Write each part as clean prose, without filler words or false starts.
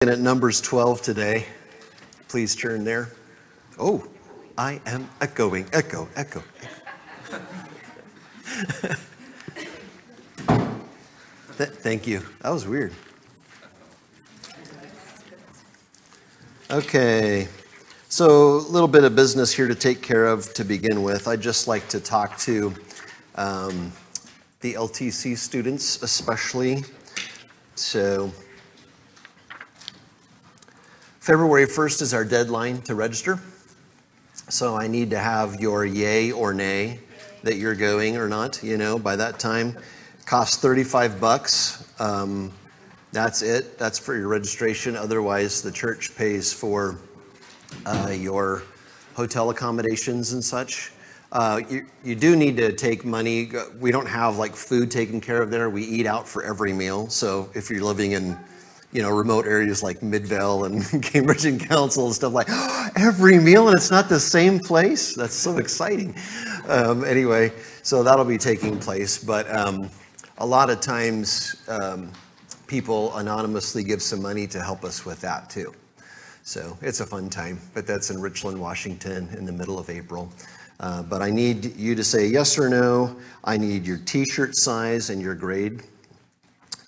At Numbers 12 today. Please turn there. Oh, I am echoing. Echo. Thank you. That was weird. Okay. So a little bit of business here to take care of to begin with. I'd just like to talk to the LTC students especially. So February 1st is our deadline to register. So I need to have your yay or nay that you're going or not, by that time. Costs $35. That's it. That's for your registration. Otherwise, the church pays for your hotel accommodations and such. You do need to take money. We don't have food taken care of there. We eat out for every meal. So if you're living in remote areas like Midvale and Cambridge and Council and stuff every meal and it's not the same place. That's so exciting. Anyway, so that'll be taking place. But a lot of times people anonymously give some money to help us with that too. So it's a fun time, but that's in Richland, Washington in the middle of April. But I need you to say yes or no. I need your t-shirt size and your grade.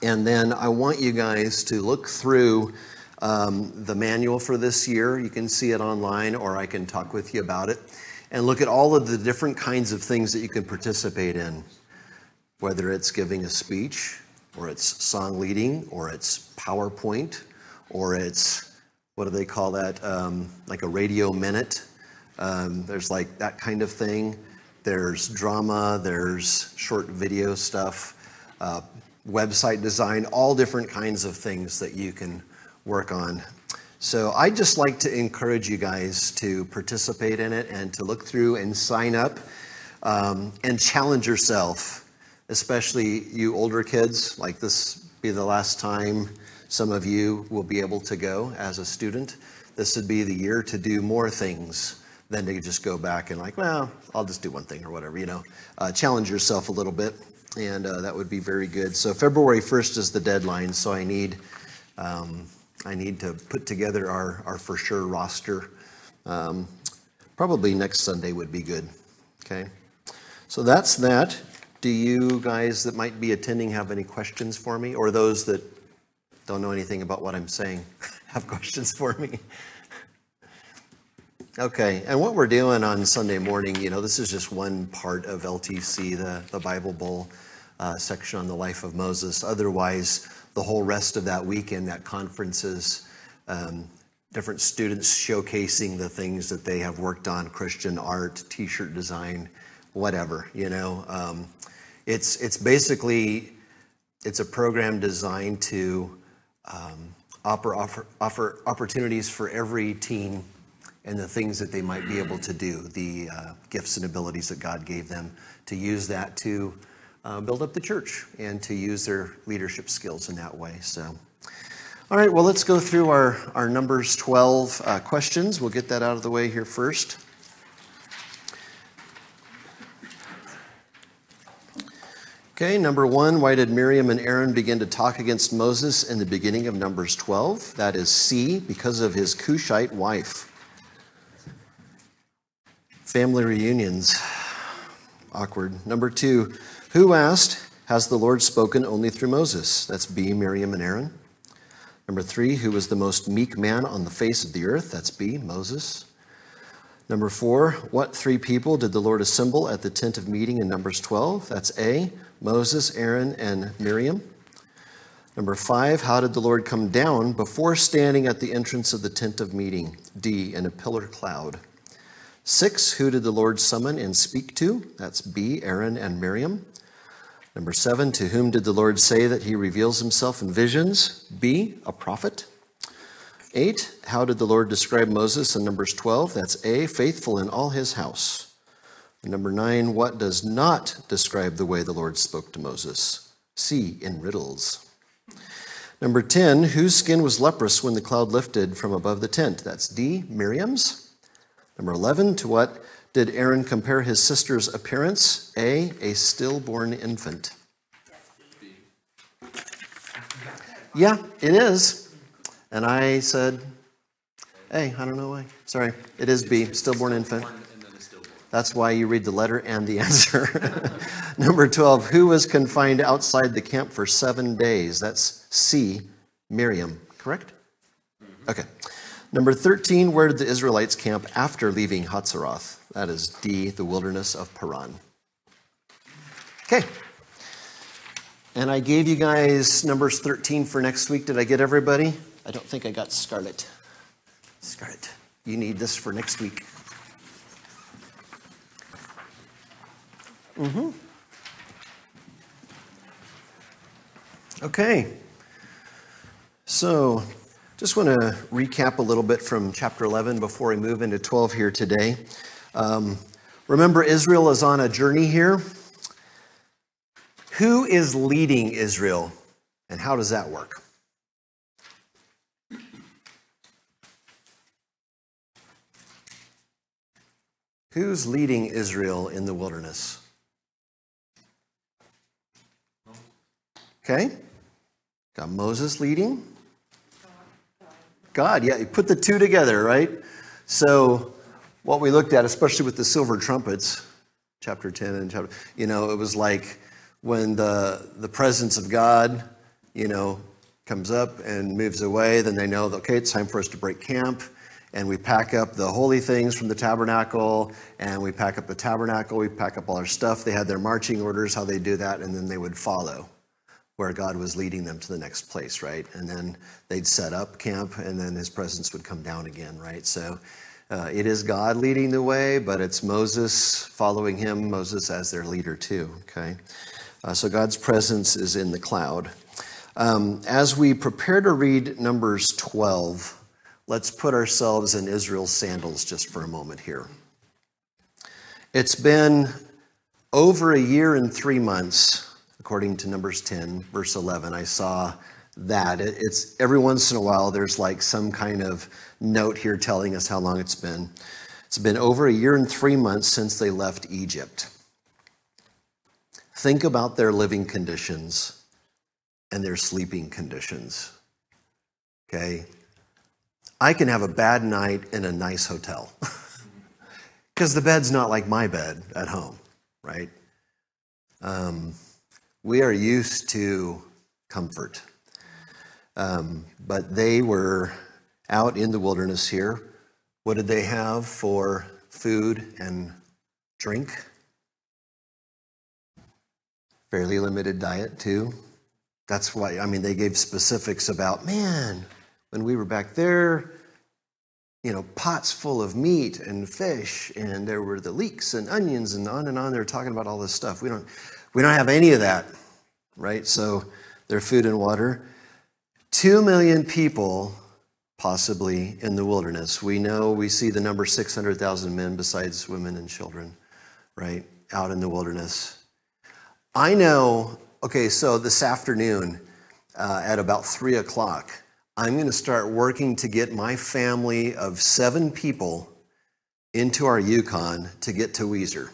And then I want you guys to look through the manual for this year. You can see it online, or I can talk with you about it. And look at all of the different kinds of things that you can participate in, whether it's giving a speech, or it's song leading, or it's PowerPoint, or it's, what do they call that, like a radio minute. There's that kind of thing. There's drama, there's short video stuff, website design, all different kinds of things that you can work on. So I'd just like to encourage you guys to participate in it and to look through and sign up and challenge yourself, especially you older kids. This be the last time some of you will be able to go as a student. This would be the year to do more things than to just go back and I'll just do one thing or whatever, challenge yourself a little bit. And that would be very good. So February 1st is the deadline. So I need to put together our for sure roster. Probably next Sunday would be good. Okay. So that's that. Do you guys that might be attending have any questions for me, or those that don't know anything about what I'm saying have questions for me? Okay, and what we're doing on Sunday morning, this is just one part of LTC, the Bible Bowl section on the life of Moses. Otherwise, the whole rest of that weekend, that conference is different students showcasing the things that they have worked on, Christian art, t-shirt design, whatever, It's basically, it's a program designed to offer opportunities for every teen and the things that they might be able to do, the gifts and abilities that God gave them, to use that to build up the church and to use their leadership skills in that way. So, all right, well, let's go through our Numbers 12 questions. We'll get that out of the way here first. Okay, number 1, why did Miriam and Aaron begin to talk against Moses in the beginning of Numbers 12? That is C, because of his Cushite wife. Family reunions. Awkward. Number 2, who asked, has the Lord spoken only through Moses? That's B, Miriam and Aaron. Number 3, who was the most meek man on the face of the earth? That's B, Moses. Number 4, what 3 people did the Lord assemble at the tent of meeting in Numbers 12? That's A, Moses, Aaron, and Miriam. Number 5, how did the Lord come down before standing at the entrance of the tent of meeting? D, in a pillar cloud. 6, who did the Lord summon and speak to? That's B, Aaron and Miriam. Number 7, to whom did the Lord say that he reveals himself in visions? B, a prophet. 8, how did the Lord describe Moses in Numbers 12? That's A, faithful in all his house. And number 9, what does not describe the way the Lord spoke to Moses? C, in riddles. Number 10, whose skin was leprous when the cloud lifted from above the tent? That's D, Miriam's. Number 11, to what did Aaron compare his sister's appearance? A stillborn infant. Yeah, it is. And I said, A. I don't know why. Sorry. It is B, stillborn infant. That's why you read the letter and the answer. Number 12, who was confined outside the camp for 7 days? That's C, Miriam, correct? Okay. Number 13, where did the Israelites camp after leaving Hatzeroth? That is D, the wilderness of Paran. Okay. And I gave you guys Numbers 13 for next week. Did I get everybody? I don't think I got Scarlett. Scarlett, you need this for next week. Okay. So, just want to recap a little bit from chapter 11 before we move into 12 here today. Remember, Israel is on a journey here. Who is leading Israel, and how does that work? Who's leading Israel in the wilderness? Okay. Got Moses leading. God, yeah, you put the two together, right? So what we looked at, especially with the silver trumpets, chapter 10 and chapter, it was like when the presence of God, comes up and moves away, then they know, okay, it's time for us to break camp. And we pack up the holy things from the tabernacle, and we pack up the tabernacle, we pack up all our stuff. They had their marching orders, how they do that, and then they would follow where God was leading them to the next place, right? And then they'd set up camp, and then his presence would come down again, right? So it is God leading the way, but it's Moses following him, Moses as their leader too, okay? So God's presence is in the cloud. As we prepare to read Numbers 12, let's put ourselves in Israel's sandals just for a moment here. It's been over a year and 3 months, according to Numbers 10, verse 11. I saw that. It's every once in a while, there's like some kind of note here telling us how long it's been. It's been over a year and 3 months since they left Egypt. Think about their living conditions and their sleeping conditions, okay? I can have a bad night in a nice hotel because the bed's not like my bed at home, right? We are used to comfort. But they were out in the wilderness here. What did they have for food and drink? Fairly limited diet too. That's why, they gave specifics about, when we were back there, pots full of meat and fish, and there were the leeks and onions and on. They were talking about all this stuff. We don't have any of that, right? So their food and water. 2 million people possibly in the wilderness. We see the number 600,000 men besides women and children, right? Out in the wilderness. I know, okay, so this afternoon at about 3 o'clock, I'm going to start working to get my family of 7 people into our Yukon to get to Weiser.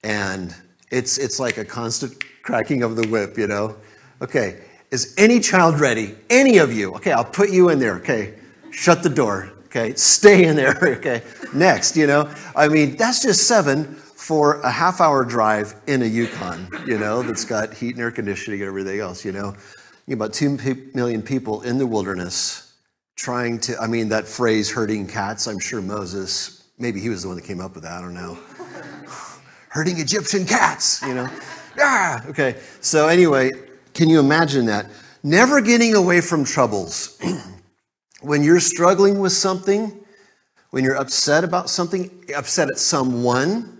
And it's like a constant cracking of the whip, Okay, is any child ready? Any of you? Okay, I'll put you in there, okay? Shut the door, okay? Stay in there, okay? Next, that's just 7 for a half-hour drive in a Yukon, that's got heat and air conditioning and everything else, About 2 million people in the wilderness trying to, that phrase, herding cats, I'm sure Moses, maybe he was the one that came up with that, I don't know. Herding Egyptian cats, Okay, so anyway, can you imagine that? Never getting away from troubles. When you're struggling with something, when you're upset about something, upset at someone,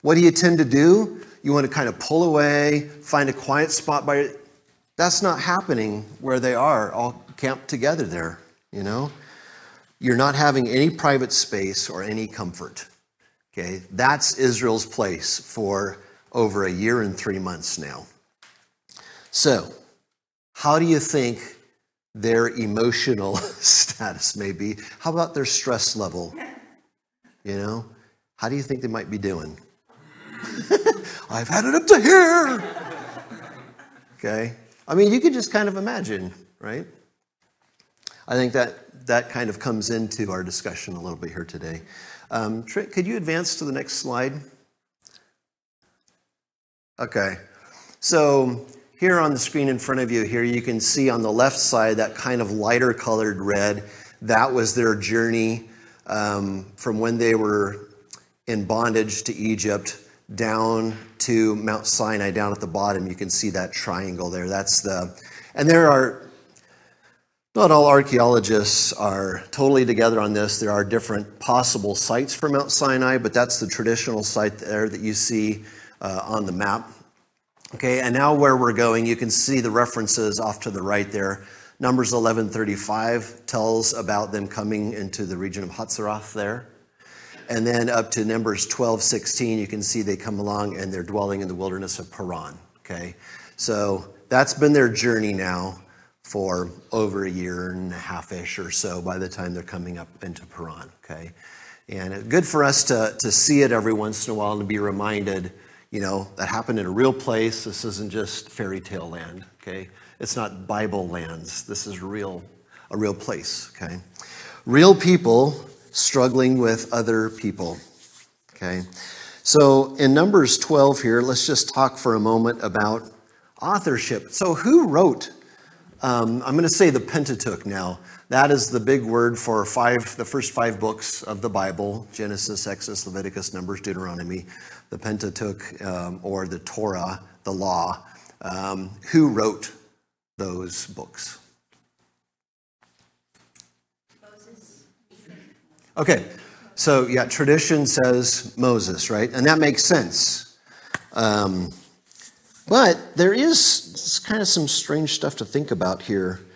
what do you tend to do? You want to kind of pull away, find a quiet spot by. That's not happening where they are, all camped together there, You're not having any private space or any comfort, okay? That's Israel's place for over a year and 3 months now. So, how do you think their emotional status may be? How about their stress level? How do you think they might be doing? I've had it up to here. Okay? You could just kind of imagine, right? I think that kind of comes into our discussion a little bit here today. Trent, could you advance to the next slide? Okay. So here on the screen in front of you here, you can see on the left side that kind of lighter colored red. That was their journey from when they were in bondage to Egypt down to Mount Sinai down at the bottom. You can see that triangle there. And there are, not all archaeologists are totally together on this. There are different possible sites for Mount Sinai, but that's the traditional site there that you see on the map. Okay, and now where we're going, you can see the references off to the right there. Numbers 11:35 tells about them coming into the region of Hatzerath there. And then up to Numbers 12:16, you can see they come along and they're dwelling in the wilderness of Paran. Okay, so that's been their journey now for over a year and a half-ish or so by the time they're coming up into Paran. Okay, and it's good for us to see it every once in a while and to be reminded, you know, that happened in a real place. This isn't just fairy tale land, okay? It's not Bible lands. This is a real place, okay? Real people struggling with other people, okay? So in Numbers 12 here, let's just talk for a moment about authorship. So who wrote, I'm going to say the Pentateuch now. That is the big word for the first 5 books of the Bible: Genesis, Exodus, Leviticus, Numbers, Deuteronomy. The Pentateuch, or the Torah, the law. Who wrote those books? Moses. Okay, so yeah, tradition says Moses, right? And that makes sense. But there is kind of some strange stuff to think about here.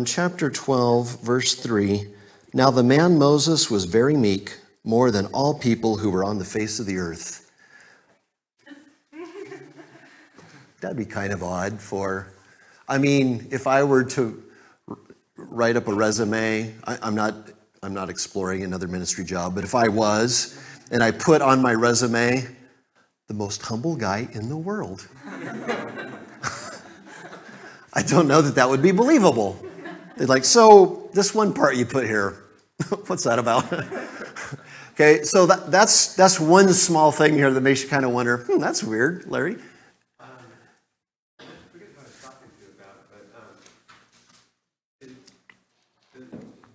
Chapter 12, verse 3. Now the man Moses was very meek, more than all people who were on the face of the earth. That'd be kind of odd if I were to write up a resume, I'm not exploring another ministry job, but if I was, and I put on my resume, the most humble guy in the world. I don't know that would be believable. They'd like, so this one part you put here, what's that about? Okay, so that's one small thing here that makes you kind of wonder, that's weird, Larry.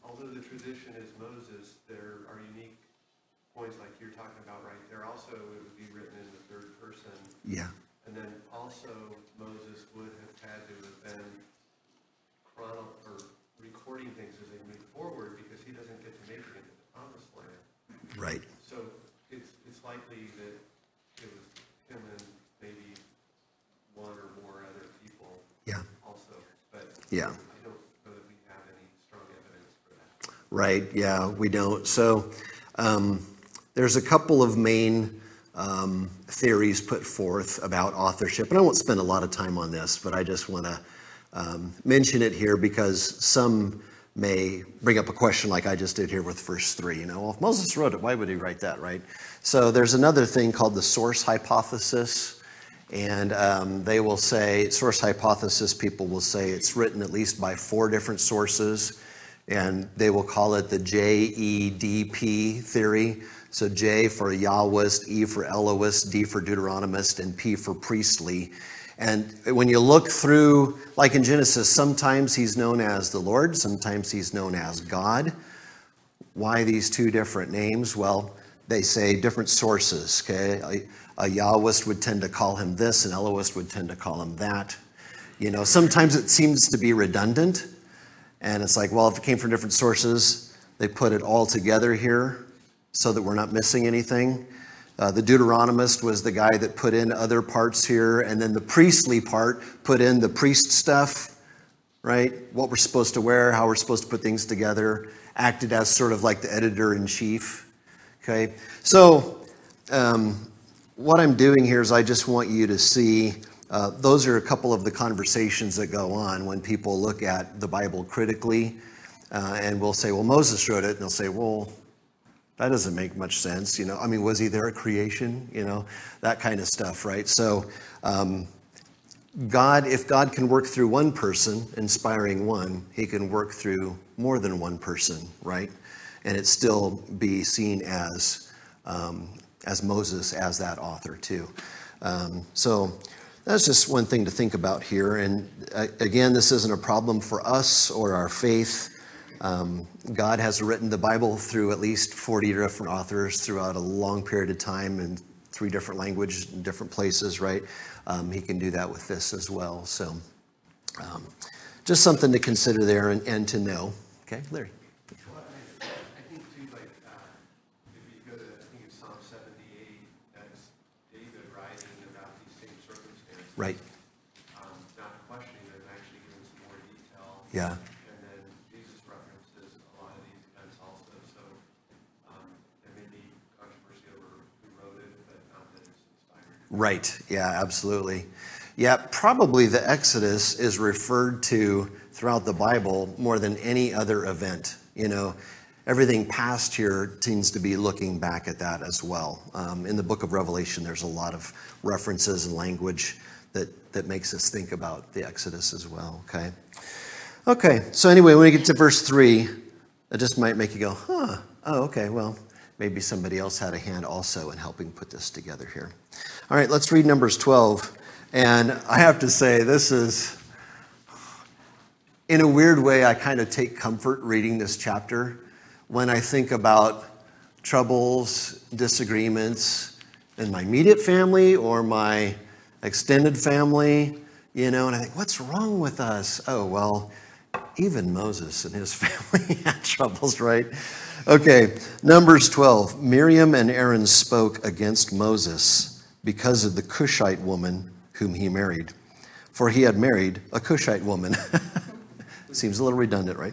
Although the tradition is Moses, there are unique points like you're talking about right there. Also, it would be written in the third person. Yeah. And then also Moses would have had to have been recording things as they move forward, because he doesn't get to make it into the promised land. Right. So it's likely that it was him and maybe one or more other people. Yeah. Also, but yeah. I don't know that we have any strong evidence for that. Right. Yeah, we don't. So there's a couple of main theories put forth about authorship, and I won't spend a lot of time on this, but I just want to mention it here because some may bring up a question like I just did here with verse 3. Well, if Moses wrote it, why would he write that, right? So there's another thing called the source hypothesis, and they will say, source hypothesis people will say it's written at least by 4 different sources, and they will call it the JEDP theory. So J for Yahwist, E for Elohist, D for Deuteronomist, and P for priestly. And when you look through, like in Genesis, sometimes he's known as the Lord, sometimes he's known as God. Why these 2 different names? Well, they say different sources, okay? A Yahwist would tend to call him this, an Elohist would tend to call him that. Sometimes it seems to be redundant, and it's like, well, if it came from different sources, they put it all together here so that we're not missing anything. The Deuteronomist was the guy that put in other parts here, and then the priestly part put in the priest stuff, right? What we're supposed to wear, how we're supposed to put things together, acted as sort of like the editor-in-chief, okay? So what I'm doing here is I just want you to see, those are a couple of the conversations that go on when people look at the Bible critically, and we'll say, well, Moses wrote it, and they'll say, well, that doesn't make much sense, was he there at creation? That kind of stuff, right? So if God can work through one person, inspiring one, he can work through more than one person, right? And it still be seen as Moses as that author too. So that's just one thing to think about here. And again, this isn't a problem for us or our faith. God has written the Bible through at least 40 different authors throughout a long period of time in 3 different languages in different places, right? He can do that with this as well. So just something to consider there and to know. Okay, Larry. Well, I think too, like, if you go to, I think it's Psalm 78, that's David writing about these same circumstances. Right. Not questioning them, actually giving some more detail. Yeah. And then Jesus references a lot of these events also, so there may be controversy over who wrote it, but not that it's inspired. Right. Yeah, absolutely. Yeah, probably the Exodus is referred to throughout the Bible more than any other event. You know, everything past here seems to be looking back at that as well. In the book of Revelation, there's a lot of references and language that makes us think about the Exodus as well, okay? Okay, so anyway, when we get to verse 3, it just might make you go, huh, oh, okay, well, maybe somebody else had a hand also in helping put this together here. All right, let's read Numbers 12. And I have to say, this is, in a weird way, I kind of take comfort reading this chapter when I think about troubles, disagreements in my immediate family or my extended family, you know, and I think, what's wrong with us? Oh, well, even Moses and his family had troubles, right? Okay, Numbers 12. Miriam and Aaron spoke against Moses because of the Cushite woman whom he married. For he had married a Cushite woman. Seems a little redundant, right?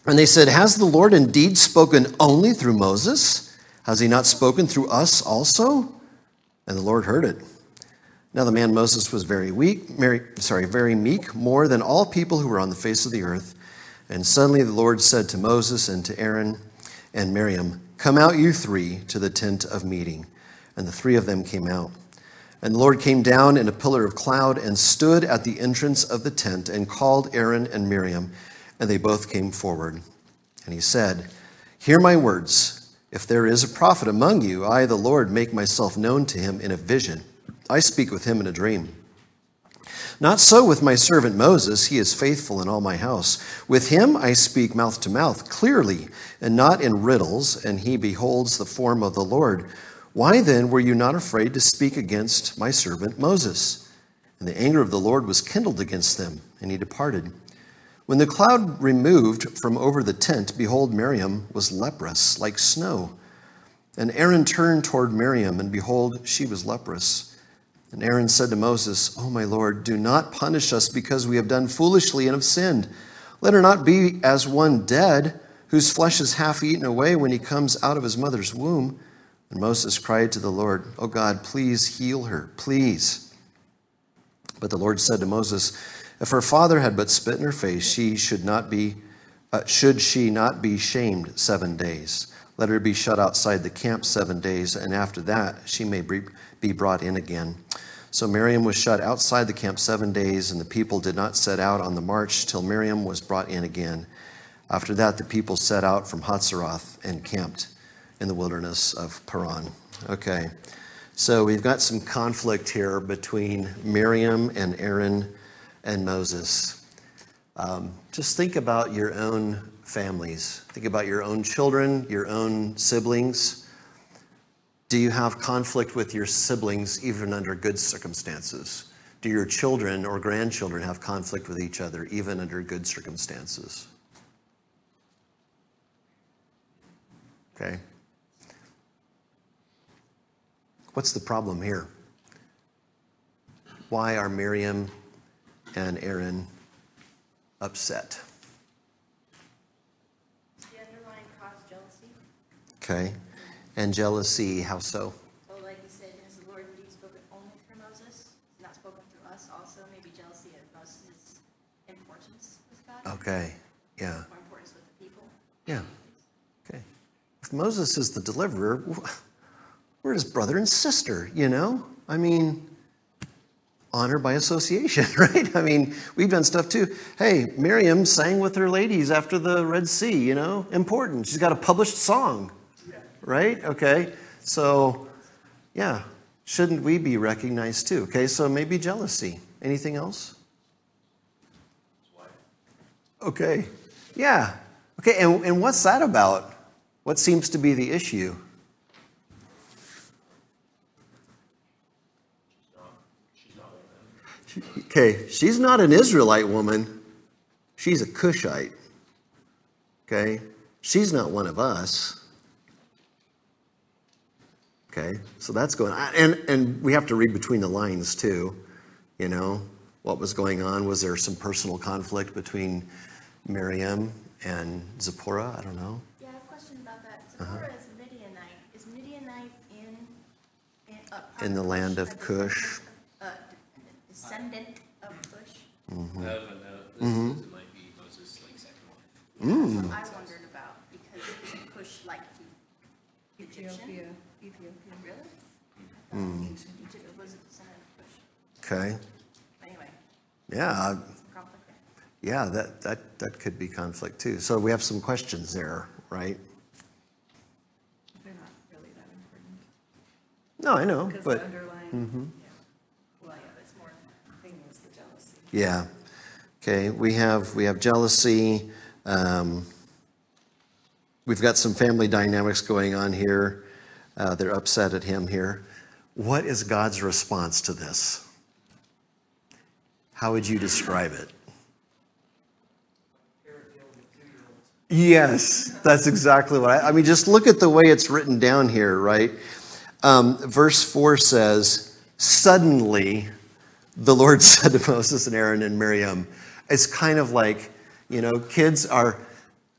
And they said, has the Lord indeed spoken only through Moses? Has he not spoken through us also? And the Lord heard it. Now the man Moses was very meek, more than all people who were on the face of the earth. And suddenly the Lord said to Moses and to Aaron and Miriam, come out you 3 to the tent of meeting. And the 3 of them came out. And the Lord came down in a pillar of cloud and stood at the entrance of the tent and called Aaron and Miriam, and they both came forward. And he said, hear my words. If there is a prophet among you, I, the Lord, make myself known to him in a vision. I speak with him in a dream. Not so with my servant Moses. He is faithful in all my house. With him I speak mouth to mouth, clearly, and not in riddles, and he beholds the form of the Lord. Why then were you not afraid to speak against my servant Moses? And the anger of the Lord was kindled against them, and he departed. When the cloud removed from over the tent, behold, Miriam was leprous, like snow. And Aaron turned toward Miriam, and behold, she was leprous. And Aaron said to Moses, O my Lord, do not punish us because we have done foolishly and have sinned. Let her not be as one dead, whose flesh is half eaten away when he comes out of his mother's womb. And Moses cried to the Lord, O God, please heal her, please. But the Lord said to Moses, if her father had but spit in her face, should she not be shamed 7 days? Let her be shut outside the camp 7 days, and after that she may be brought in again. So Miriam was shut outside the camp 7 days, and the people did not set out on the march till Miriam was brought in again. After that, the people set out from Hatzerath and camped in the wilderness of Paran. Okay, so we've got some conflict here between Miriam and Aaron and Moses. Just think about your own families. Think about your own children, your own siblings. Do you have conflict with your siblings even under good circumstances? Do your children or grandchildren have conflict with each other even under good circumstances? Okay. What's the problem here? Why are Miriam and Aaron upset? The underlying cause, jealousy. Okay. And jealousy, how so? Well, like you said, has the Lord indeed spoken only through Moses, not spoken through us also? Maybe jealousy of Moses' importance with God? Okay. Yeah. Or importance with the people? Yeah. Okay. If Moses is the deliverer, we're his brother and sister, you know? I mean, honor by association, right? I mean, we've done stuff too. Hey, Miriam sang with her ladies after the Red Sea, you know, important. She's got a published song, right? Okay, so yeah, shouldn't we be recognized too? Okay, so maybe jealousy. Anything else? Okay, yeah. Okay, and what's that about? What seems to be the issue? Okay, she's not an Israelite woman. She's a Cushite. Okay, she's not one of us. Okay, so that's going on. And we have to read between the lines too. You know, what was going on? Was there some personal conflict between Miriam and Zipporah? I don't know. Yeah, I have a question about that. Zipporah is Midianite. Is Midianite in the land of Cush? Descendant of Cush? Mm-hmm. No, it might be Moses' second wife. That's what I wondered about, because isn't Cush like Egyptian? Ethiopia. Really? Egypt was a descendant of Cush. Okay. Anyway, Yeah. some conflict there. Yeah, that could be conflict too. So we have some questions there, right? They're not really that important. No, I know, Because but the underlying, yeah. Well, yeah, that's more thing was the jealousy. yeah. Okay, we have jealousy. We've got some family dynamics going on here. They're upset at him here. What is God's response to this? How would you describe it? Yes, that's exactly what I mean, just look at the way it's written down here, right? Verse 4 says, suddenly the Lord said to Moses and Aaron and Miriam. It's kind of like, you know, kids are,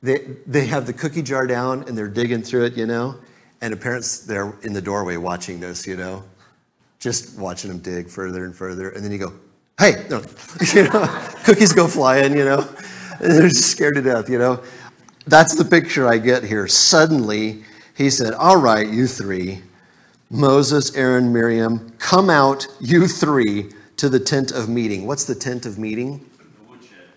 they have the cookie jar down and they're digging through it, you know, and the parents, they're in the doorway watching this, you know, just watching them dig further and further. And then you go, hey, no, you know, cookies go flying, you know, and they're just scared to death, you know. That's the picture I get here. Suddenly, he said, all right, you three, Moses, Aaron, Miriam, come out, you three, to the tent of meeting. What's the tent of meeting? The woodshed.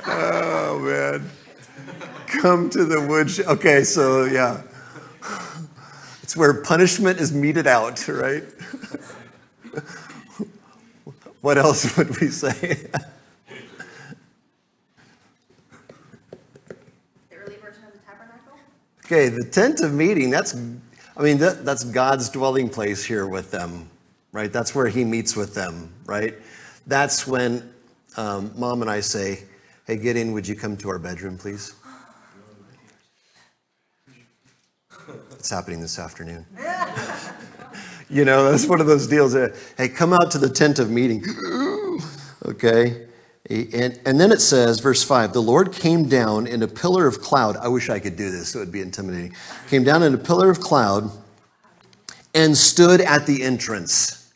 Oh, man. Come to the woodshed. Okay, so yeah. It's where punishment is meted out, right? What else would we say? The early version of the tabernacle? Okay, the tent of meeting, that's God's dwelling place here with them, right? That's where he meets with them, right? That's when Mom and I say, hey, get in, would you come to our bedroom, please? It's happening this afternoon. You know, that's one of those deals. Hey, come out to the tent of meeting. Okay? And then it says, verse 5, the Lord came down in a pillar of cloud. I wish I could do this, so it would be intimidating. Came down in a pillar of cloud and stood at the entrance.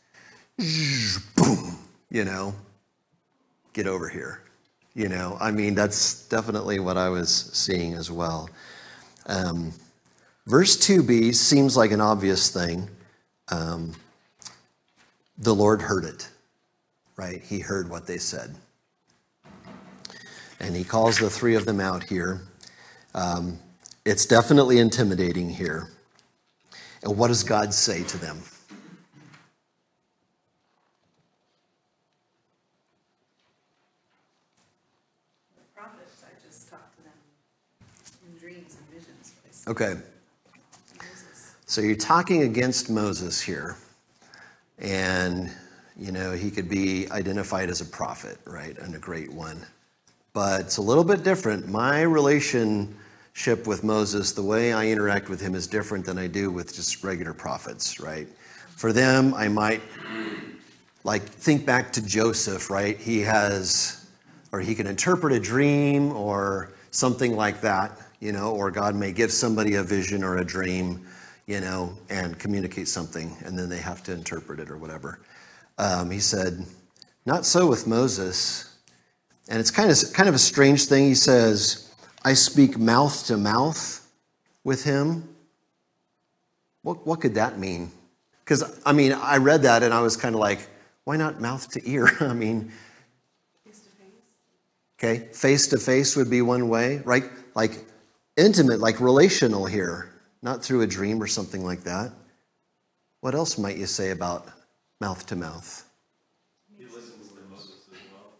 Boom. You know, get over here. You know, I mean, that's definitely what I was seeing as well. Verse 2b seems like an obvious thing. The Lord heard it, right? He heard what they said. And he calls the three of them out here. It's definitely intimidating here. And what does God say to them? The prophets, I just talked to them in dreams and visions. Okay. Moses. So you're talking against Moses here. And, you know, he could be identified as a prophet, right? And a great one. But it's a little bit different. My relationship with Moses, the way I interact with him is different than I do with just regular prophets, right? For them, I might, like, think back to Joseph, right? He can interpret a dream or something like that, you know, or God may give somebody a vision or a dream, you know, and communicate something, and then they have to interpret it or whatever. He said, not so with Moses. And it's kind of a strange thing. He says, I speak mouth to mouth with him. What could that mean? Because, I mean, I read that and I was kind of like, why not mouth to ear? I mean, Face to face. okay, face to face would be one way, right? Like intimate, like relational here, not through a dream or something like that. What else might you say about mouth to mouth? He listens to Moses as well.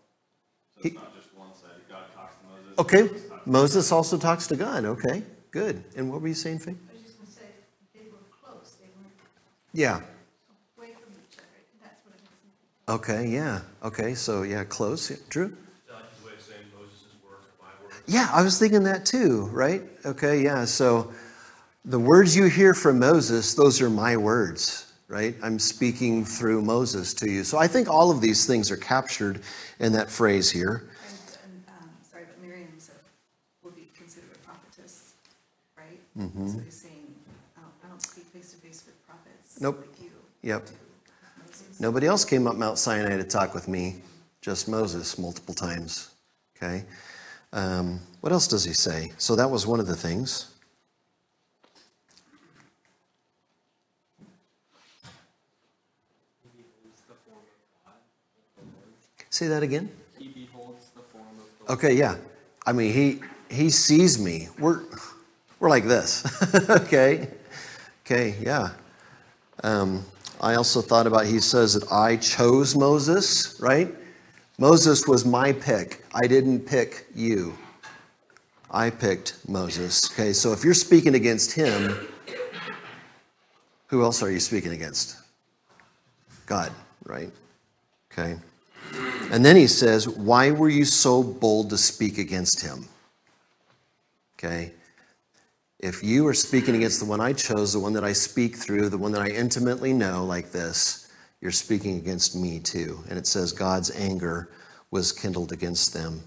So He- it's not just one side. God talks to Moses. Okay, Moses talks to Moses also talks to God. Okay, good. And what were you saying, Faye? I was just gonna say, they were close, they weren't Yeah. away from each other, that's what I was thinking. Okay, yeah. Okay, so yeah, close. Yeah, Drew? Is that like his way of saying Moses' words are my words? Yeah, I was thinking that too, right? Okay, yeah. So the words you hear from Moses, those are my words, right? I'm speaking through Moses to you. So I think all of these things are captured in that phrase here. Sorry, but Miriam's would be considered a prophetess, right? Mm-hmm. So he's saying, I don't speak face to face with prophets. Nope. Like you. Yep. do, Moses. Nobody else came up Mount Sinai to talk with me, just Moses multiple times. Okay. What else does he say? So that was one of the things. He beholds the form of God, the Lord. Say that again. He beholds the form of the Lord. Okay, yeah. I mean, he sees me. We're like this. Okay. Okay, yeah. I also thought about, he says that I chose Moses, right? Moses was my pick. I didn't pick you. I picked Moses. Okay, so if you're speaking against him, who else are you speaking against? God, right? Okay. And then he says, why were you so bold to speak against him? Okay. If you are speaking against the one I chose, the one that I speak through, the one that I intimately know like this, you're speaking against me too. And it says God's anger was kindled against them.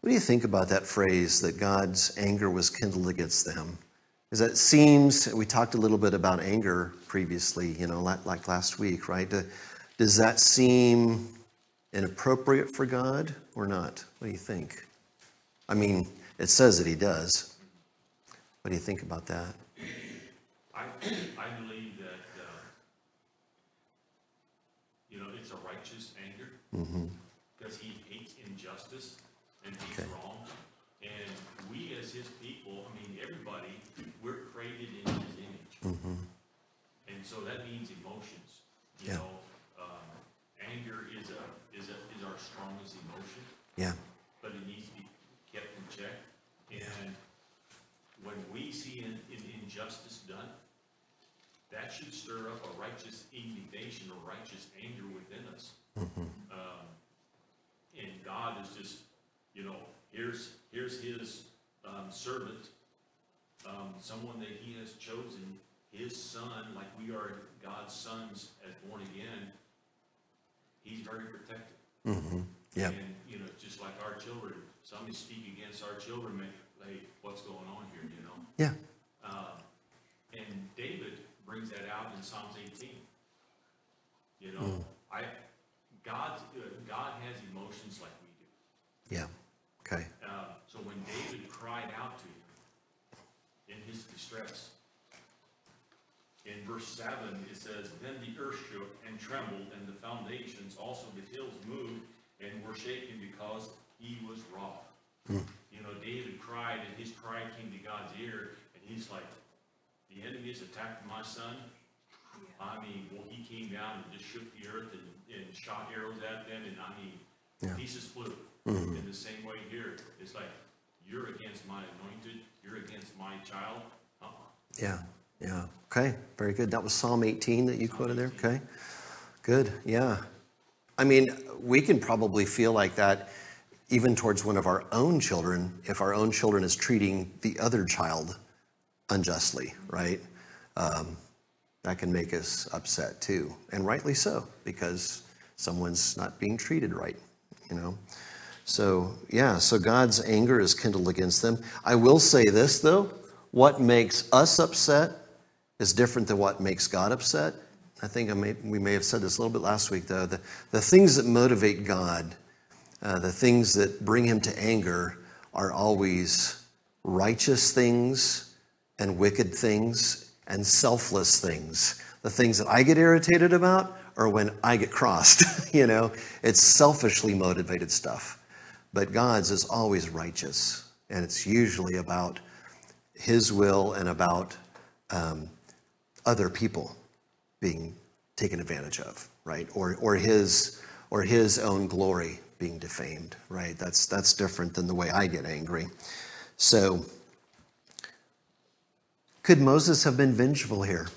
What do you think about that phrase, that God's anger was kindled against them? Because that seems, we talked a little bit about anger previously, like last week, right? Does that seem inappropriate for God or not? What do you think? I mean, it says that he does. What do you think about that? I believe that, it's a righteous anger because he hates injustice and hates Okay. wrong. And we as his people, everybody, we're created in his image. And so that means emotions. You Yeah. know, anger is our strongest emotion, Yeah. but it needs to be kept in check. And when we see an injustice done, that should stir up a righteous indignation or righteous anger within us. And God is just, here's his servant, someone that he has chosen, his son, like we are God's sons as born again. He's very protective. Yeah. And, just like our children, somebody speak against our children, hey, what's going on here, Yeah. And David brings that out in Psalms 18. God has emotions like we do. Yeah. Okay. So when David cried out to him in his distress, in verse 7 it says, then the earth shook and trembled, and the foundations, also the hills, moved and were shaken because he was wroth. David cried, and his cry came to God's ear, and he's like, the enemy has attacked my son. He came down and just shook the earth and shot arrows at them, and Yeah. pieces flew. In the same way here, it's like, you're against my anointed, you're against my child. Yeah. Yeah. Okay. Very good. That was Psalm 18 that you quoted there. Okay. Good. Yeah. We can probably feel like that even towards one of our own children, if our own children is treating the other child unjustly, right? That can make us upset too, and rightly so, because someone's not being treated right, So, yeah, so God's anger is kindled against them. I will say this, though. What makes us upset is different than what makes God upset. I think we may have said this a little bit last week, though. The things that motivate God, the things that bring him to anger, are always righteous things and wicked things and selfless things. the things that I get irritated about or when I get crossed. You know, it's selfishly motivated stuff. But God's is always righteous, and it's usually about his will and about other people being taken advantage of, right? Or his own glory being defamed, right? That's different than the way I get angry. So, could Moses have been vengeful here?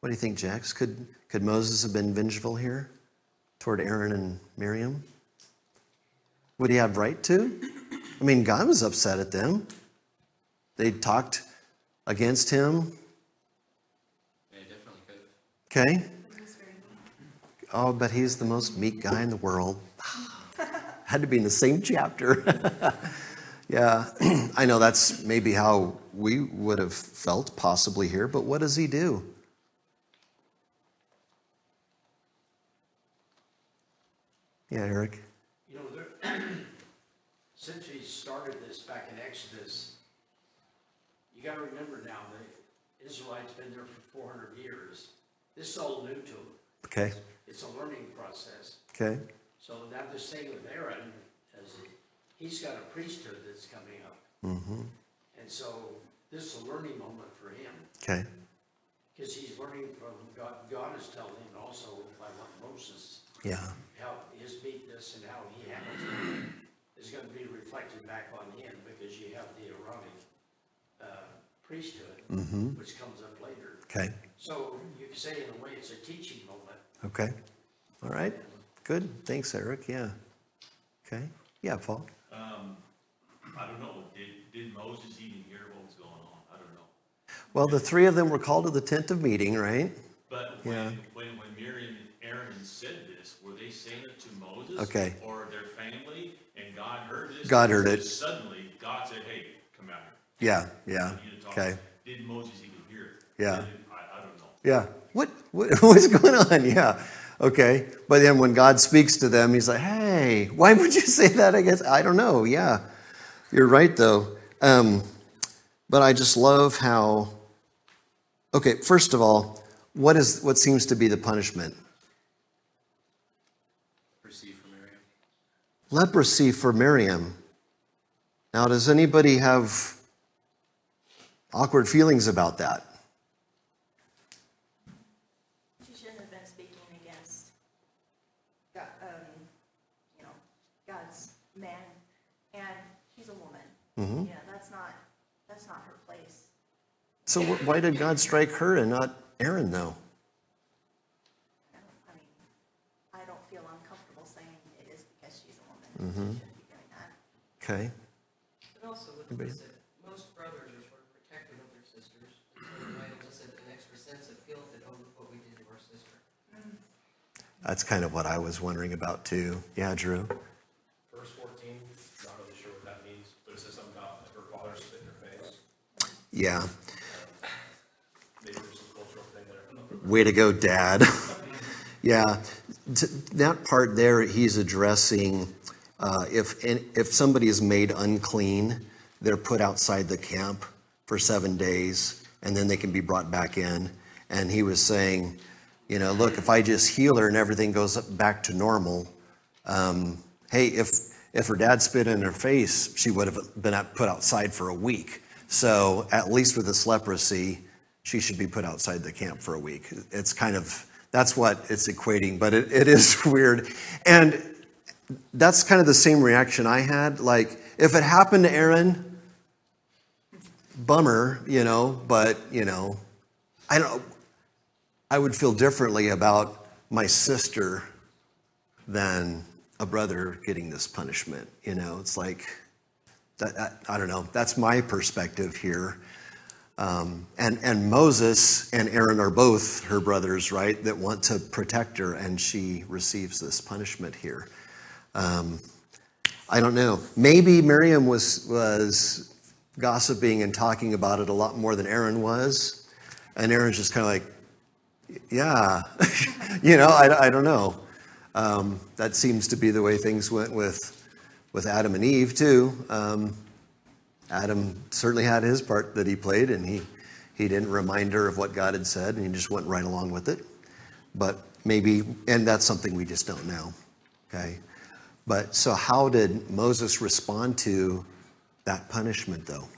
What do you think, Jax? Could Moses have been vengeful here toward Aaron and Miriam? Would he have right to? I mean, God was upset at them. They talked against him. Yeah, definitely could have. Okay. Oh, but he's the most meek guy in the world. Had to be in the same chapter. Yeah, I know that's maybe how we would have felt possibly here, but what does he do? Yeah, Eric. You know, since we started this back in Exodus, you got to remember now the Israelites been there for 400 years. This is all new to them. Okay. It's a learning process. Okay. So now the same with Aaron, as he's got a priesthood that's coming up. Mm-hmm. And so this is a learning moment for him. Okay. Because he's learning from God. God is telling him also by what Moses, Yeah. how his meekness and how he handles it is going to be reflected back on him, because you have the Aaronic priesthood, which comes up later. Okay. So you could say in a way it's a teaching moment. Okay. All right. Good. Thanks, Eric. Yeah. Okay. Yeah, Paul. I don't know, did Moses even hear what was going on? I don't know. Well, the three of them were called to the tent of meeting, right? But Yeah. when Miriam and Aaron said this, were they saying it to Moses? Okay. Or their family, and God heard this? God heard it. Suddenly, God said, hey, come out here. Yeah. Yeah. You need to talk. Okay. Did Moses even hear it? Yeah. I don't know. Yeah. What's going on? Yeah. Okay. But then when God speaks to them, he's like, hey, why would you say that? I guess, I don't know. Yeah. You're right, though. But I just love how, okay, first of all, what seems to be the punishment? Receive from Miriam. Leprosy for Miriam. Now, does anybody have awkward feelings about that? She shouldn't have been speaking against, God, God's man, and she's a woman. Mm-hmm. Yeah, that's not her place. So why did God strike her and not Aaron, though? I don't feel uncomfortable saying it is because she's a woman. She shouldn't be doing that. Okay. But also with Anybody? this, most brothers are sort of protective of their sisters, and so it might elicit an extra sense of guilt that, oh, look what we did to our sister. That's kind of what I was wondering about, too. Yeah, Drew? Verse 14, not really sure what that means, but it says something about her father spit in her face. Yeah. Maybe there's some cultural thing there. Way to go, Dad. Yeah. That part there, he's addressing if somebody is made unclean, they're put outside the camp for 7 days, and then they can be brought back in. And he was saying, look, if I just heal her and everything goes back to normal, hey, if her dad spit in her face, she would have been put outside for a week. So at least with this leprosy, she should be put outside the camp for a week. It's kind of, that's what it's equating, but it is weird. And that's kind of the same reaction I had. Like, if it happened to Aaron, bummer, but, I would feel differently about my sister than a brother getting this punishment. It's like, I don't know. That's my perspective here. And Moses and Aaron are both her brothers, right, that want to protect her, and she receives this punishment here. I don't know. Maybe Miriam was gossiping and talking about it a lot more than Aaron was, and Aaron's just kind of like, yeah, I don't know. That seems to be the way things went with Adam and Eve too. Adam certainly had his part that he played, and he didn't remind her of what God had said, and he just went right along with it. But maybe, and that's something we just don't know, okay? But so how did Moses respond to that punishment, though?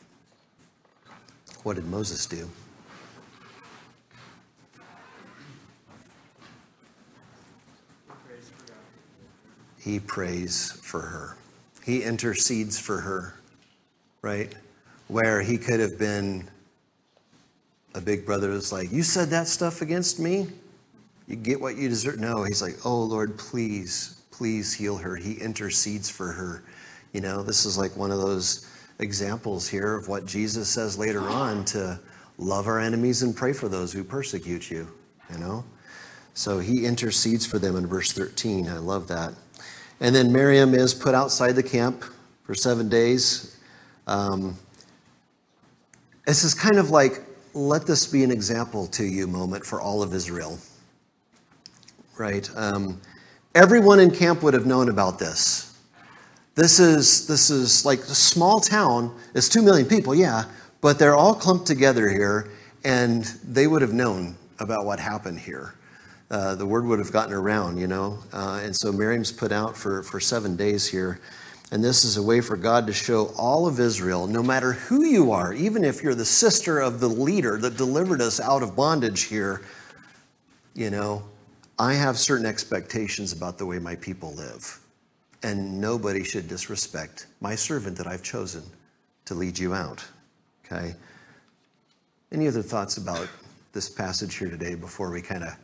What did Moses do? He prays for her. He intercedes for her, right? Where he could have been a big brother that's like, you said that stuff against me? You get what you deserve. No, he's like, oh, Lord, please, please heal her. He intercedes for her. You know, this is like one of those examples here of what Jesus says later on, to love our enemies and pray for those who persecute you, you know? So he intercedes for them in verse 13. I love that. And then Miriam is put outside the camp for 7 days. This is kind of like, let this be an example to you moment for all of Israel, right? Everyone in camp would have known about this. This is like a small town. It's 2 million people, yeah, but they're all clumped together here, and they would have known about what happened here. The word would have gotten around, you know. And so Miriam's put out for 7 days here. And this is a way for God to show all of Israel, no matter who you are, even if you're the sister of the leader that delivered us out of bondage here, you know, I have certain expectations about the way my people live. And nobody should disrespect my servant that I've chosen to lead you out, okay? Any other thoughts about this passage here today before we kind of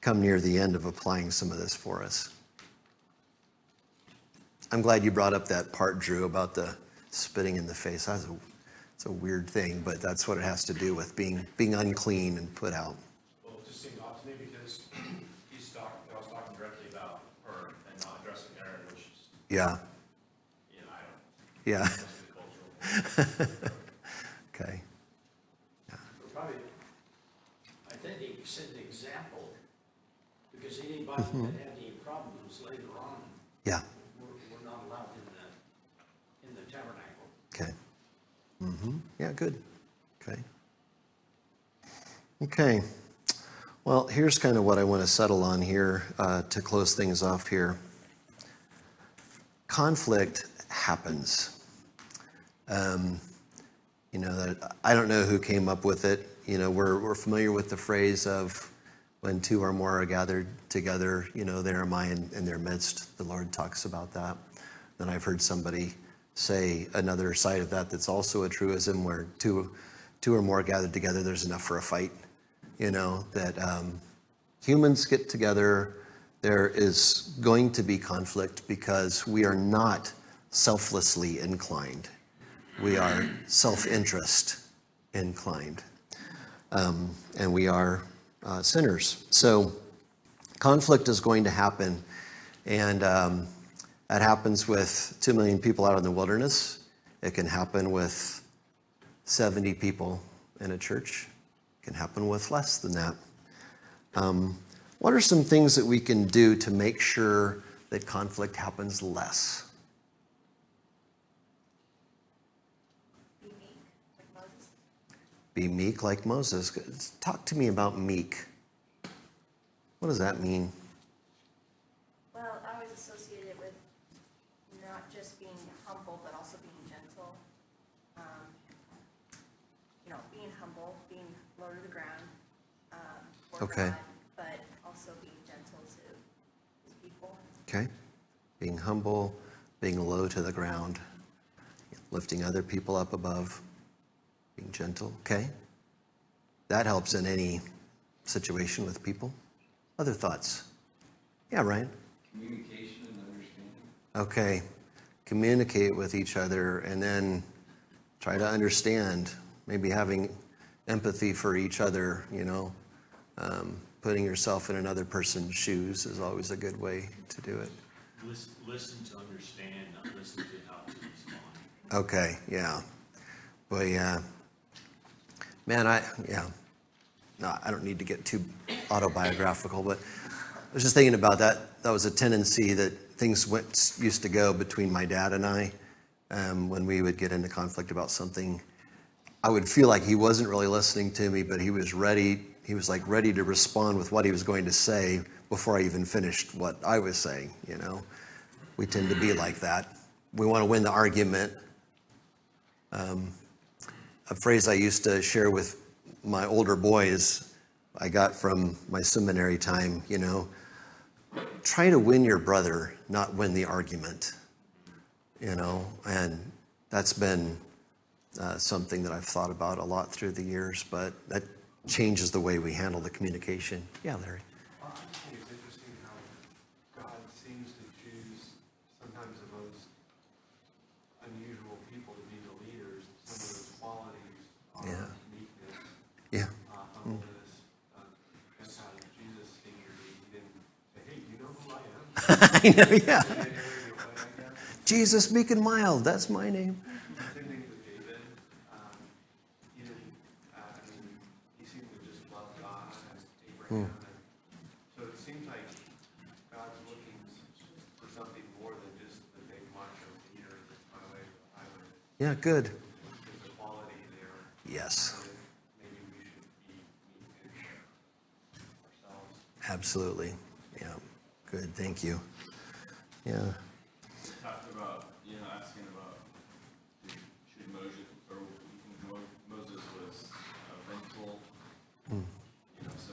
come near the end of applying some of this for us? I'm glad you brought up that part, Drew, about the spitting in the face. It's a weird thing, but that's what it has to do with being unclean and put out. Well, it just seemed odd to me because I was talking directly about her and not addressing Aaron, which is, Yeah. you know, I don't. Yeah. That's cultural. Okay. Probably, I think he set an example, because anybody that had any problems later on Yeah. were not allowed in the tabernacle. Okay. Yeah, good. Okay. Okay. Well, here's kind of what I want to settle on here to close things off here. Conflict happens. You know, that I don't know who came up with it. You know, we're familiar with the phrase of when two or more are gathered together, you know, there am I in their midst. The Lord talks about that. Then I've heard somebody say another side of that that's also a truism, where two or more gathered together, there's enough for a fight. You know, that humans get together, there is going to be conflict because we are not selflessly inclined. We are self-interest inclined. And we are sinners. So conflict is going to happen. And that happens with 2 million people out in the wilderness. It can happen with 70 people in a church. It can happen with less than that. What are some things that we can do to make sure that conflict happens less? Be meek like Moses. Talk to me about meek. What does that mean? Well, I always associate it with not just being humble, but also being gentle. You know, being humble, being low to the ground for Okay. God, but also being gentle to his people. Okay. Being humble, being low to the ground, lifting other people up above, being gentle. Okay. That helps in any situation with people. Other thoughts? Yeah, Ryan? Communication and understanding. Okay. Communicate with each other and then try to understand, maybe having empathy for each other, you know. Putting yourself in another person's shoes is always a good way to do it. Listen to understand, not listen to how to respond. Okay, yeah. Well, yeah. Man, no, I don't need to get too autobiographical, but I was just thinking about that. That was a tendency that things used to go between my dad and I. when we would get into conflict about something, I would feel like he wasn't really listening to me, but he was ready. He was like ready to respond with what he was going to say before I even finished what I was saying, you know. We tend to be like that. We want to win the argument. A phrase I used to share with my older boys, I got from my seminary time, you know, try to win your brother, not win the argument, you know, and that's been something that I've thought about a lot through the years, but that changes the way we handle the communication. Yeah, Larry. I think it's interesting how God seems to choose sometimes the most unusual people to be the leaders. Some of those qualities are Yeah. meekness, Yeah. humbleness. That's how Jesus came here. He didn't say, hey, you know who I am? I know, yeah. He didn't carry me away, I guess. Jesus, meek and mild, that's my name. Same thing with David. He didn't, I mean, he seemed to just love God and Abraham. And so it seems like God's looking for something more than just the big macho leader that's my way to the highway. Yeah, good. There's a quality there. Yes, And maybe we should be meek ourselves. absolutely. Yeah, good, thank you. Yeah. Talked about, asking about should Moses, or Moses was vengeful. So,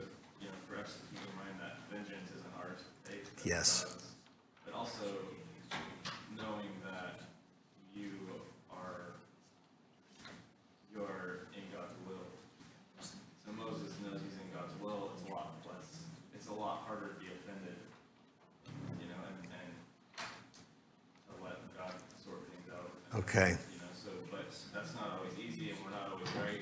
for us to keep in mind that vengeance isn't ours to take. But Yes. God's. But also knowing that you're in God's will. So Moses knows he's in God's will. It's a lot harder to be offended, and to let God sort things out. Okay. But that's not always easy, and we're not always right.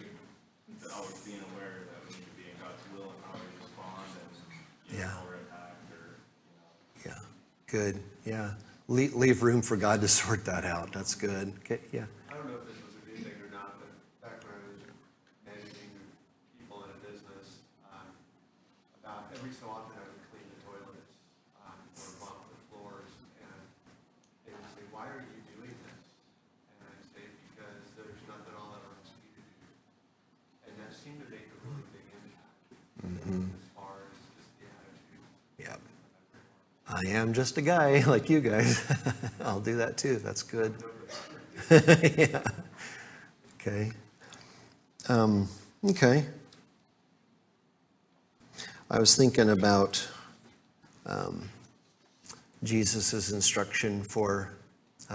But always being aware that we need to be in God's will and how we respond, and Yeah. how we're attacked, or Yeah, good, yeah. Leave room for God to sort that out. That's good. Okay, yeah. I don't know if this was a new thing or not, but back when I was managing people in a business, about every so often I would clean the toilets or mop the floors, and they would say, "Why are you doing this?" And I'd say, "Because there's nothing all that else you to do." And that seemed to make a really big impact as far as just the attitude. Yep. I am just a guy like you guys. I'll do that too. That's good. Yeah. Okay. Okay. I was thinking about Jesus' instruction for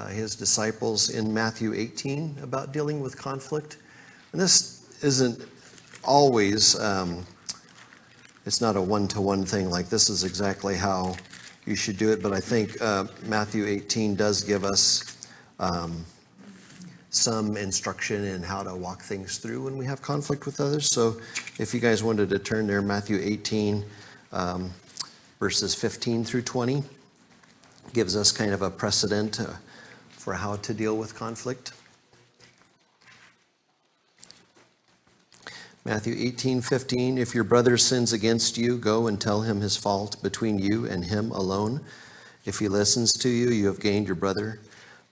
his disciples in Matthew 18 about dealing with conflict. And this isn't always, it's not a one-to-one thing, like this is exactly how you should do it, but I think Matthew 18 does give us some instruction in how to walk things through when we have conflict with others. So if you guys wanted to turn there, Matthew 18, verses 15 through 20, gives us kind of a precedent for how to deal with conflict. Matthew 18:15, if your brother sins against you, go and tell him his fault between you and him alone. If he listens to you, you have gained your brother.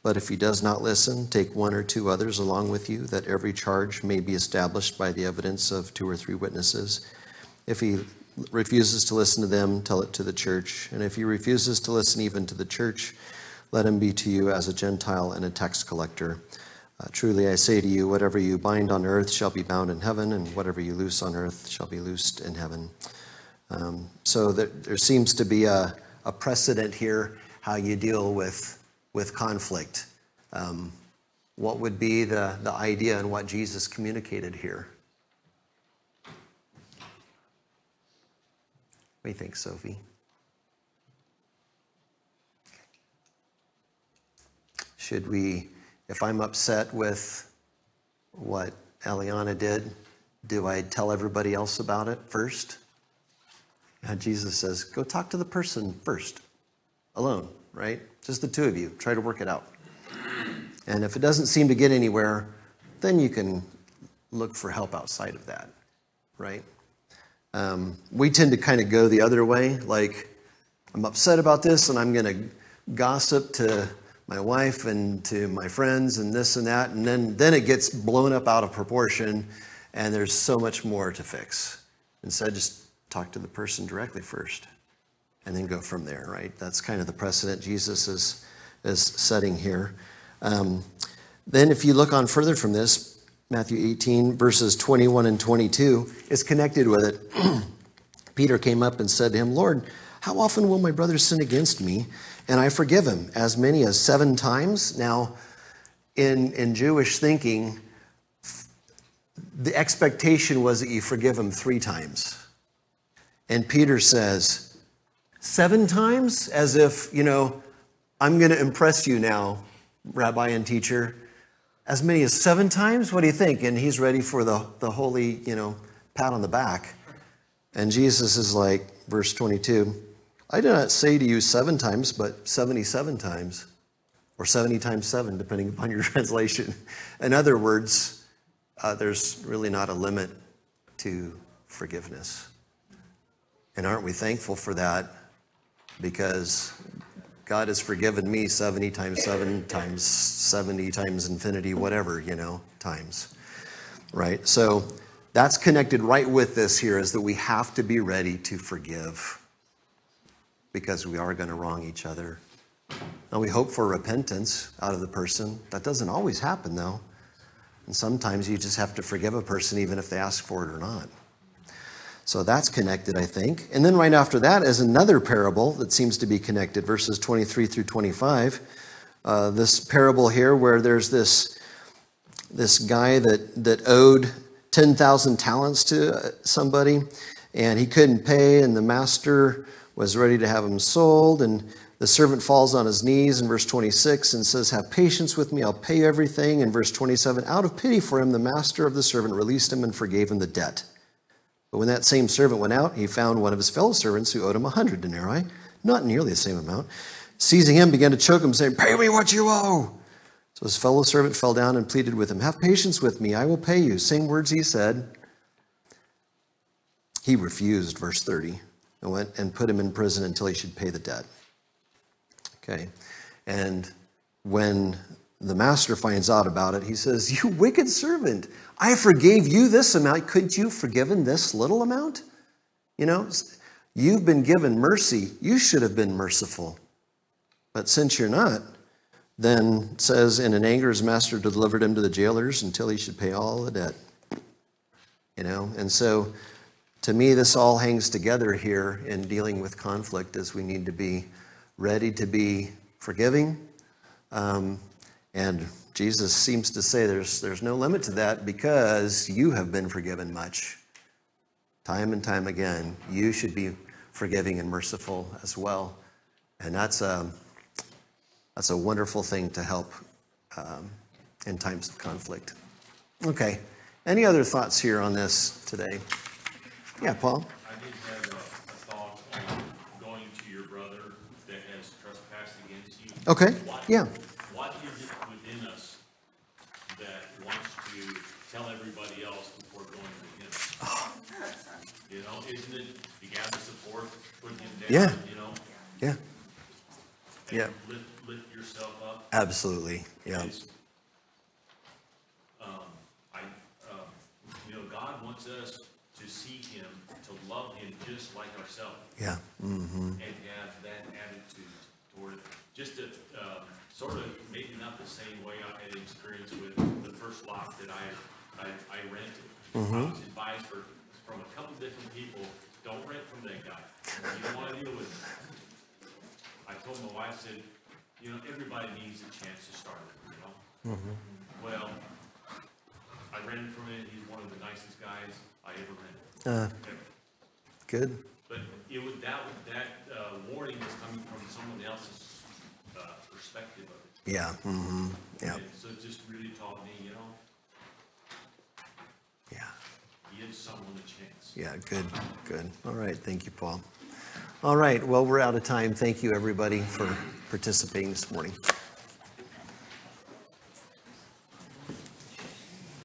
But if he does not listen, take one or two others along with you, that every charge may be established by the evidence of 2 or 3 witnesses. If he refuses to listen to them, tell it to the church. And if he refuses to listen even to the church, let him be to you as a Gentile and a tax collector. Truly I say to you, whatever you bind on earth shall be bound in heaven, and whatever you loose on earth shall be loosed in heaven. So there seems to be a precedent here, how you deal with conflict. What would be the idea and what Jesus communicated here? What do you think, Sophie? Should we, if I'm upset with what Eliana did, do I tell everybody else about it first? Jesus says, go talk to the person first, alone, right? Just the two of you. Try to work it out. And if it doesn't seem to get anywhere, then you can look for help outside of that, right? We tend to kind of go the other way, like, I'm upset about this and I'm going to gossip to my wife and to my friends and this and that, and then it gets blown up out of proportion, and there's so much more to fix. Instead, just talk to the person directly first, and then go from there, right? That's kind of the precedent Jesus is setting here. Then if you look on further from this, Matthew 18, verses 21 and 22 is connected with it. Peter came up and said to him, Lord, how often will my brother sin against me and I forgive him? As many as 7 times? Now, in Jewish thinking, the expectation was that you forgive him 3 times. And Peter says, 7 times? As if, I'm going to impress you now, Rabbi and teacher. As many as 7 times? What do you think? And he's ready for the holy, pat on the back. And Jesus is like, verse 22, I do not say to you 7 times, but 77 times, or 70 times 7, depending upon your translation. In other words, there's really not a limit to forgiveness. And aren't we thankful for that? Because God has forgiven me 70 times 7 times 70 times infinity, whatever, times. Right? So that's connected right with this here, is that we have to be ready to forgive because we are going to wrong each other. And we hope for repentance out of the person. That doesn't always happen, though. And sometimes you just have to forgive a person even if they ask for it or not. So that's connected, I think. And then right after that is another parable that seems to be connected, verses 23 through 25. This parable here where there's this guy that owed 10,000 talents to somebody, and he couldn't pay, and the master was ready to have him sold, and the servant falls on his knees in verse 26 and says, have patience with me, I'll pay you everything. In verse 27, out of pity for him, the master of the servant released him and forgave him the debt. But when that same servant went out, he found one of his fellow servants who owed him 100 denarii, not nearly the same amount. Seizing him, began to choke him, saying, pay me what you owe. So his fellow servant fell down and pleaded with him, have patience with me, I will pay you. Same words he said. He refused, verse 30, and went and put him in prison until he should pay the debt. Okay, and when the master finds out about it, he says, you wicked servant, I forgave you this amount. Couldn't you have forgiven this little amount? You've been given mercy. You should have been merciful. But since you're not, then it says, and in anger his master delivered him to the jailers until he should pay all the debt. And so to me, this all hangs together here in dealing with conflict, as we need to be ready to be forgiving. And Jesus seems to say there's no limit to that because you have been forgiven much. Time and time again, you should be forgiving and merciful as well. And that's a wonderful thing to help in times of conflict. Okay, any other thoughts here on this today? Yeah, Paul? I did have a thought on going to your brother that has trespassed against you. Okay, yeah. What is it within us that wants to tell everybody else before going to him? Isn't it you gather support, put him down, Yeah. Yeah. Yeah. Lift yourself up. Absolutely, yeah. God wants us to see him, to love him just like ourselves. Yeah. Mm-hmm. And have that attitude toward it. Just to sort of maybe not the same way I had experience with the first lot that I rented. Mm-hmm. I was advised from a couple different people, don't rent from that guy. You don't want to deal with him. I told my wife, said, everybody needs a chance to start it, Mm-hmm. Well, I rented from him. He's one of the nicest guys I ever rented. Good. But it was that warning was coming from someone else's perspective of it. Yeah. Mm-hmm. Yeah. And so it just really taught me, Yeah. give someone a chance. Yeah, good. All right, thank you, Paul. All right, well, we're out of time. Thank you, everybody, for participating this morning.